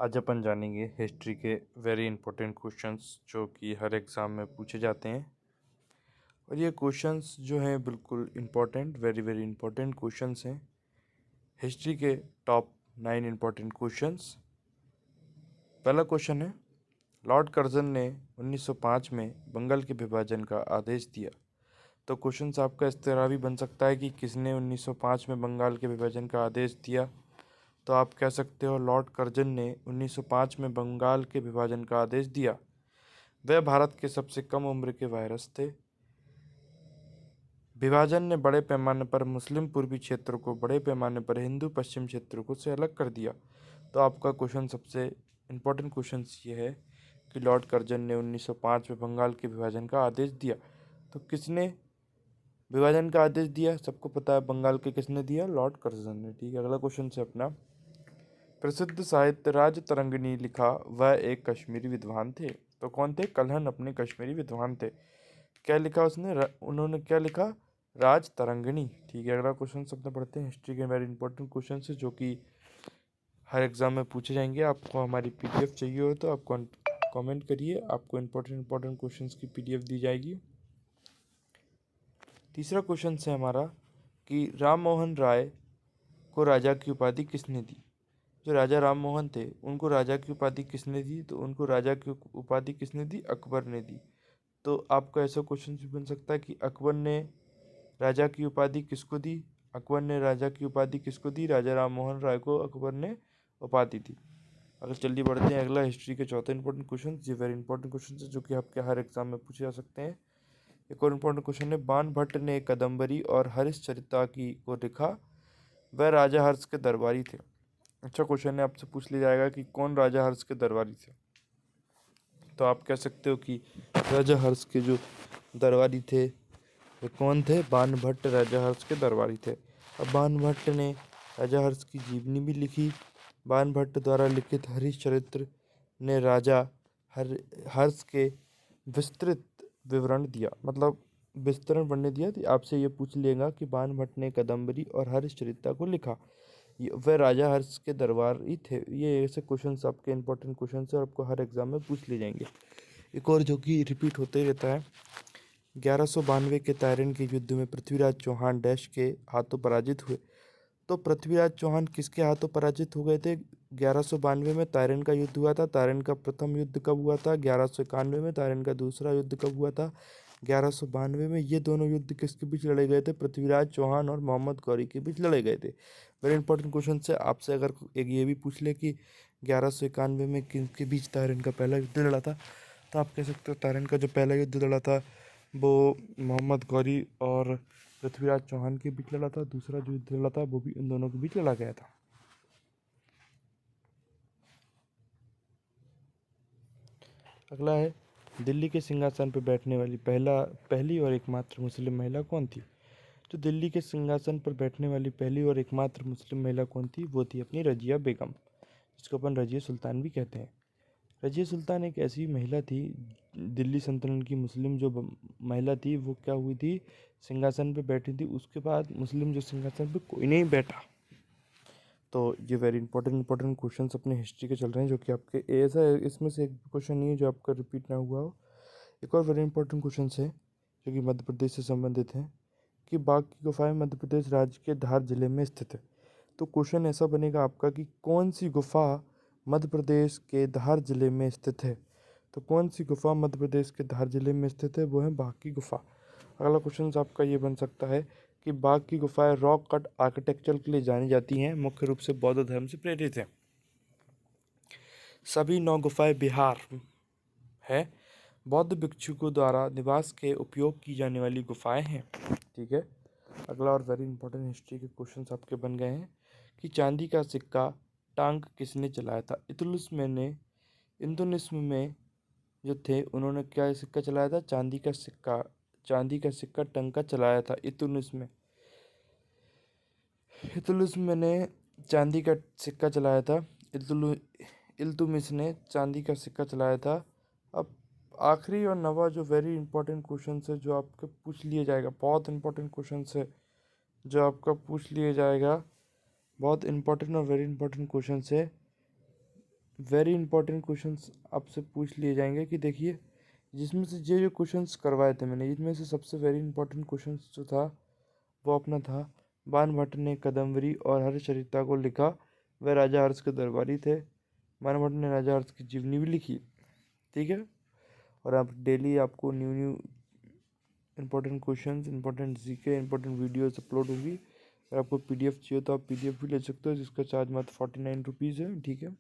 आज अपन जानेंगे हिस्ट्री के वेरी इंपॉर्टेंट क्वेश्चंस जो कि हर एग्ज़ाम में पूछे जाते हैं। और ये क्वेश्चंस जो हैं बिल्कुल important, very very important questions हैं। हिस्ट्री के टॉप 9 इंपॉर्टेंट क्वेश्चंस। पहला क्वेश्चन है, लॉर्ड कर्जन ने 1905 में बंगाल के विभाजन का आदेश दिया। तो क्वेश्चन आपका इस तरह भी बन सकता है कि किसने 1905 में बंगाल के विभाजन का आदेश दिया। तो आप कह सकते हो लॉर्ड कर्जन ने 1905 में बंगाल के विभाजन का आदेश दिया। वह भारत के सबसे कम उम्र के वायरस थे। विभाजन ने बड़े पैमाने पर मुस्लिम पूर्वी क्षेत्रों को बड़े पैमाने पर हिंदू पश्चिम क्षेत्रों को से अलग कर दिया। तो आपका क्वेश्चन सबसे इम्पोर्टेंट क्वेश्चन ये है कि लॉर्ड कर्जन ने 1905 में बंगाल के विभाजन का आदेश दिया। तो किसने विभाजन का आदेश दिया? सबको पता है बंगाल के किसने दिया? लॉर्ड कर्जन ने। ठीक है, अगला क्वेश्चन से अपना, प्रसिद्ध साहित्य राजतरंगिणी लिखा वह एक कश्मीरी विद्वान थे। तो कौन थे? कल्हण अपने कश्मीरी विद्वान थे। क्या लिखा उसने? उन्होंने क्या लिखा? राजतरंगिणी। ठीक है, अगला क्वेश्चन सबसे पढ़ते हैं। हिस्ट्री के वेरी इंपॉर्टेंट क्वेश्चन है जो कि हर एग्जाम में पूछे जाएंगे। आपको हमारी पीडीएफ चाहिए हो तो आप कमेंट करिए, आपको इंपॉर्टेंट क्वेश्चंस की पीडीएफ दी जाएगी। तीसरा क्वेश्चन है हमारा कि राम मोहन राय को राजा की उपाधि किसने दी? जो राजा राम मोहन थे उनको राजा की उपाधि किसने दी? तो उनको राजा की उपाधि किसने दी? अकबर ने दी। तो आपका ऐसा क्वेश्चन भी बन सकता है कि अकबर ने राजा की उपाधि किसको दी? अकबर ने राजा की उपाधि किसको दी? राजा राम मोहन राय को अकबर ने उपाधि दी। अगर जल्दी बढ़ते हैं, अगला हिस्ट्री के चौथे इंपॉर्टेंट क्वेश्चन, ये वेरी इंपॉर्टेंट क्वेश्चन है जो कि आपके हर एग्जाम में पूछे जा सकते हैं। एक और इंपॉर्टेंट क्वेश्चन है, बाण भट्ट ने कदम्बरी और हरिश्चरिता की को लिखा, वह राजा हर्ष के दरबारी थे। अच्छा क्वेश्चन है, आपसे पूछ लिया जाएगा कि कौन राजा हर्ष के दरबारी थे। तो आप कह सकते हो कि राजा हर्ष के जो दरबारी थे वे कौन थे? बाण भट्ट राजा हर्ष के दरबारी थे। अब बाण भट्ट ने राजा हर्ष की जीवनी भी लिखी। बाण भट्ट द्वारा लिखित हरिश्चरित्र ने राजा हर्ष के विस्तृत विवरण दिया, मतलब विस्तरण बनने दिया। तो आपसे ये पूछ लेगा कि बाण भट्ट ने कदम्बरी और हरिश्चरिता को लिखा, वह राजा हर्ष के दरबारी थे। ये ऐसे क्वेश्चन आपके इंपॉर्टेंट क्वेश्चन है और आपको हर एग्जाम में पूछ लिए जाएंगे। एक और जो कि रिपीट होते ही रहता है, 1192 के तारिन के युद्ध में पृथ्वीराज चौहान डैश के हाथों पराजित हुए। तो पृथ्वीराज चौहान किसके हाथों पराजित हो गए थे? 1192 में तारिन का युद्ध हुआ था। तारिन का प्रथम युद्ध कब हुआ था? 1191 में। तारिन का दूसरा युद्ध कब हुआ था? 1192 में। ये दोनों युद्ध किसके बीच लड़े गए थे? पृथ्वीराज चौहान और मोहम्मद गौरी के बीच लड़े गए थे। वेरी इंपॉर्टेंट क्वेश्चन से आपसे अगर एक ये भी पूछ ले कि 1191 में किनके बीच तारिन का पहला युद्ध लड़ा था, तो आप कह सकते हो तारिन का जो पहला युद्ध लड़ा था वो मोहम्मद गौरी और पृथ्वीराज चौहान के बीच लड़ा था। दूसरा जो युद्ध लड़ा था वो भी इन दोनों के बीच लड़ा गया था। अगला है, दिल्ली के सिंहासन पर बैठने वाली पहली और एकमात्र मुस्लिम महिला कौन थी? जो दिल्ली के सिंहासन पर बैठने वाली पहली और एकमात्र मुस्लिम महिला कौन थी? वो थी अपनी रजिया बेगम, जिसको अपन रजिया सुल्तान भी कहते हैं। रजिया सुल्तान एक ऐसी महिला थी, दिल्ली सल्तनत की मुस्लिम जो महिला थी, वो क्या हुई थी? सिंहासन पे बैठी थी। उसके बाद मुस्लिम जो सिंहासन पे कोई नहीं बैठा। तो ये वेरी इंपॉर्टेंट क्वेश्चन अपने हिस्ट्री के चल रहे हैं जो कि आपके ऐसा है, इसमें से एक क्वेश्चन नहीं है जो आपका रिपीट ना हुआ हो। एक और वेरी इंपॉर्टेंट क्वेश्चन है जो कि मध्य प्रदेश से संबंधित है कि बाघ की गुफाएं मध्य प्रदेश राज्य के धार जिले में स्थित है। तो क्वेश्चन ऐसा बनेगा आपका कि कौन सी गुफा मध्य प्रदेश के धार जिले में स्थित है? तो कौन सी गुफा मध्य प्रदेश के धार जिले में स्थित है? वो है बाघ की गुफा। अगला क्वेश्चन आपका ये बन सकता है कि बाघ की गुफाएं रॉक कट आर्किटेक्चर के लिए जानी जाती हैं, मुख्य रूप से बौद्ध धर्म से प्रेरित हैं। सभी 9 गुफाएं बिहार है बौद्ध भिक्षुकों द्वारा निवास के उपयोग की जाने वाली गुफाएं हैं। ठीक है, अगला और वेरी इंपॉर्टेंट हिस्ट्री के क्वेश्चंस आपके बन गए हैं कि चांदी का सिक्का टांग किसने चलाया था? इल्तुतमिश में जो थे उन्होंने क्या सिक्का चलाया था? चांदी का सिक्का टंका चलाया था इल्तुतमिश में। इल्तुतमिश ने चांदी का सिक्का चलाया था। इल्तुतमिश ने चांदी का सिक्का चलाया था। अब आखिरी और नवा जो वेरी इंपॉर्टेंट क्वेश्चन है जो आपके पूछ लिए जाएगा, बहुत इंपॉर्टेंट क्वेश्चन है जो आपका पूछ लिए जाएगा, बहुत इंपॉर्टेंट और वेरी इंपॉर्टेंट क्वेश्चन है वेरी इंपॉर्टेंट क्वेश्चंस आपसे पूछ लिए जाएंगे कि देखिए, जिसमें से जो जो क्वेश्चंस करवाए थे मैंने, इसमें से सबसे वेरी इंपॉर्टेंट क्वेश्चंस जो था वो अपना था, बाणभट्ट ने कादम्बरी और हर्षचरिता को लिखा, वह राजा हर्ष के दरबारी थे। बाणभट्ट ने राजा हर्ष की जीवनी भी लिखी, ठीक है। और आप डेली आपको new new important questions, important GK, important videos upload होगी। अगर आपको पीडीएफ चाहिए तो आप पीडीएफ भी ले सकते हो, जिसका चार्ज मात्र 49 रुपीज़ है, ठीक है।